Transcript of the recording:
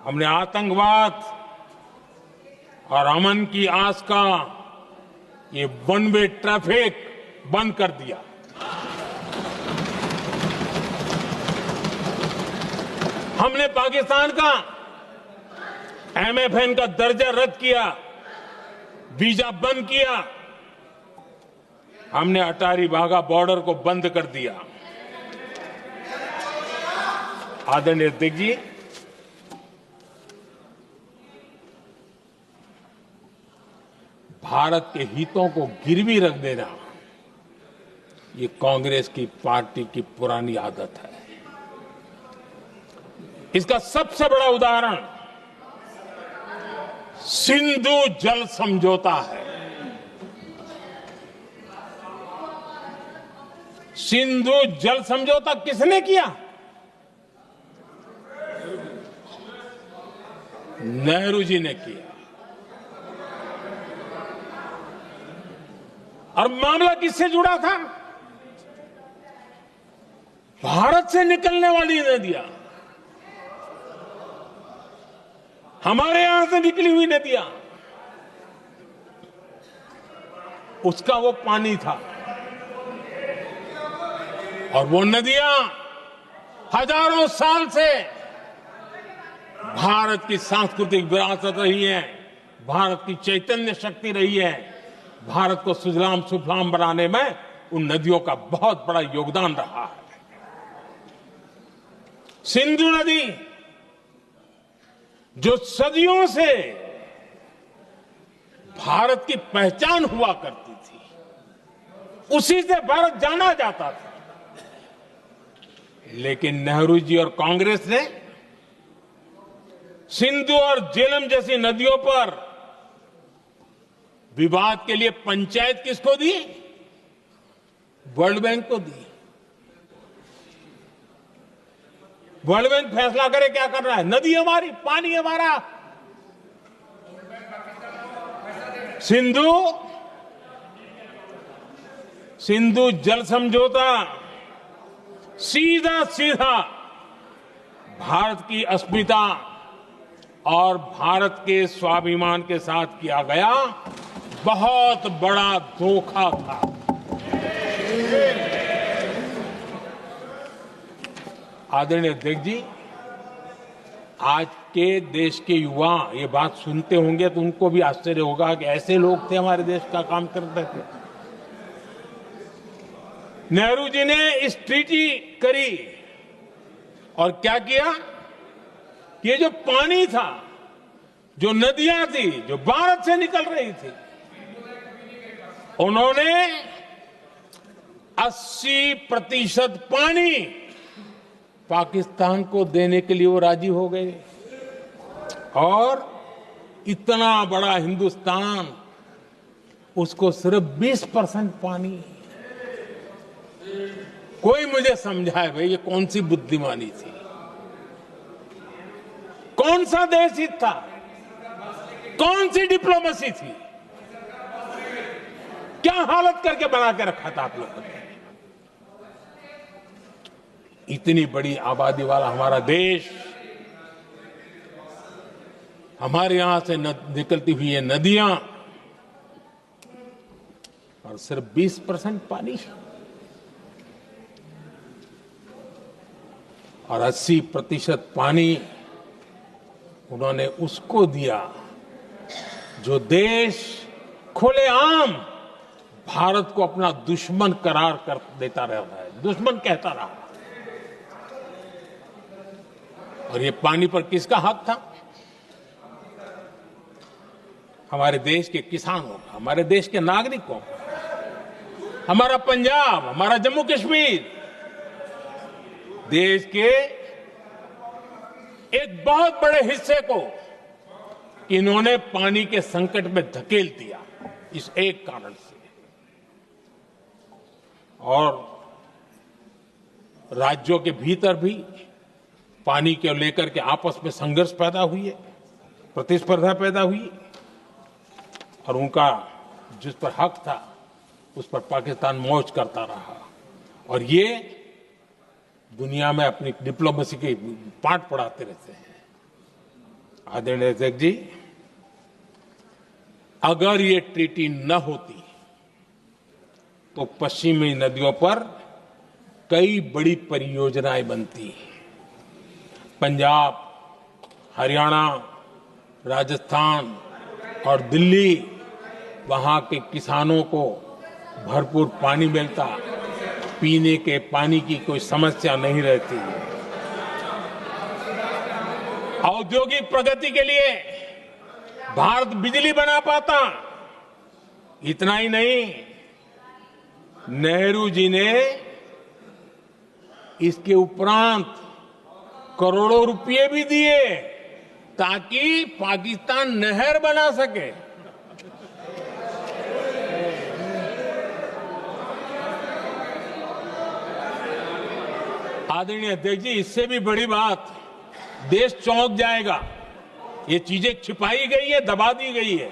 हमने आतंकवाद और अमन की आस का ये वन वे ट्रैफिक बंद कर दिया। हमने पाकिस्तान का MFN का दर्जा रद्द किया, वीजा बंद किया। हमने अटारी वाघा बॉर्डर को बंद कर दिया। आदरणीय अध्यक्ष जी, भारत के हितों को गिरवी रख देना ये कांग्रेस की पार्टी की पुरानी आदत है। इसका सबसे बड़ा उदाहरण सिंधु जल समझौता है। सिंधु जल समझौता किसने किया? नेहरू जी ने किया। और मामला किससे जुड़ा था? भारत से निकलने वाली नदियां, हमारे यहां से निकली हुई नदियां, उसका वो पानी था। और वो नदियां हजारों साल से भारत की सांस्कृतिक विरासत रही है, भारत की चैतन्य शक्ति रही है। भारत को सुजलाम सुफलाम बनाने में उन नदियों का बहुत बड़ा योगदान रहा है। सिंधु नदी जो सदियों से भारत की पहचान हुआ करती थी, उसी से भारत जाना जाता था। लेकिन नेहरू जी और कांग्रेस ने सिंधु और झेलम जैसी नदियों पर विवाद के लिए पंचायत किसको दी? वर्ल्ड बैंक को दी। वर्ल्ड बैंक फैसला करे क्या कर रहा है? नदी हमारी, पानी हमारा। सिंधु जल समझौता सीधा सीधा भारत की अस्मिता और भारत के स्वाभिमान के साथ किया गया बहुत बड़ा धोखा था। आदरणीय अध्यक्ष जी, आज के देश के युवा ये बात सुनते होंगे तो उनको भी आश्चर्य होगा कि ऐसे लोग थे हमारे देश का काम करते थे। नेहरू जी ने इस ट्रीटी करी और क्या किया? ये जो पानी था, जो नदियां थी, जो भारत से निकल रही थी, उन्होंने 80% पानी पाकिस्तान को देने के लिए वो राजी हो गए। और इतना बड़ा हिंदुस्तान, उसको सिर्फ 20% पानी। कोई मुझे समझाए भाई ये कौन सी बुद्धिमानी थी? कौन सा देश हित था? कौन सी डिप्लोमेसी थी? क्या हालत करके बना के रखा था आप लोगों ने? इतनी बड़ी आबादी वाला हमारा देश, हमारे यहां से निकलती हुई ये नदियां, और सिर्फ 20% पानी, और 80% पानी उन्होंने उसको दिया जो देश खुलेआम भारत को अपना दुश्मन करार कर देता रहा है, दुश्मन कहता रहा। और ये पानी पर किसका हक था? हमारे देश के किसानों का, हमारे देश के नागरिकों का। हमारा पंजाब, हमारा जम्मू कश्मीर देश के एक बहुत बड़े हिस्से को इन्होंने पानी के संकट में धकेल दिया, इस एक कारण से। और राज्यों के भीतर भी पानी को लेकर के आपस में संघर्ष पैदा हुई है, प्रतिस्पर्धा पैदा हुई, और उनका जिस पर हक था उस पर पाकिस्तान मौज करता रहा। और ये दुनिया में अपनी डिप्लोमेसी के पाठ पढ़ाते रहते हैं। आदरणीय अध्यक्ष जी, अगर ये ट्रीटी न होती तो पश्चिमी नदियों पर कई बड़ी परियोजनाएं बनती। पंजाब, हरियाणा, राजस्थान और दिल्ली, वहां के किसानों को भरपूर पानी मिलता, पीने के पानी की कोई समस्या नहीं रहती। औद्योगिक प्रगति के लिए भारत बिजली बना पाता। इतना ही नहीं, नेहरू जी ने इसके उपरांत करोड़ों रुपए भी दिए ताकि पाकिस्तान नहर बना सके। आदरणीय अध्यक्ष जी, इससे भी बड़ी बात, देश चौंक जाएगा। ये चीजें छिपाई गई है, दबा दी गई है।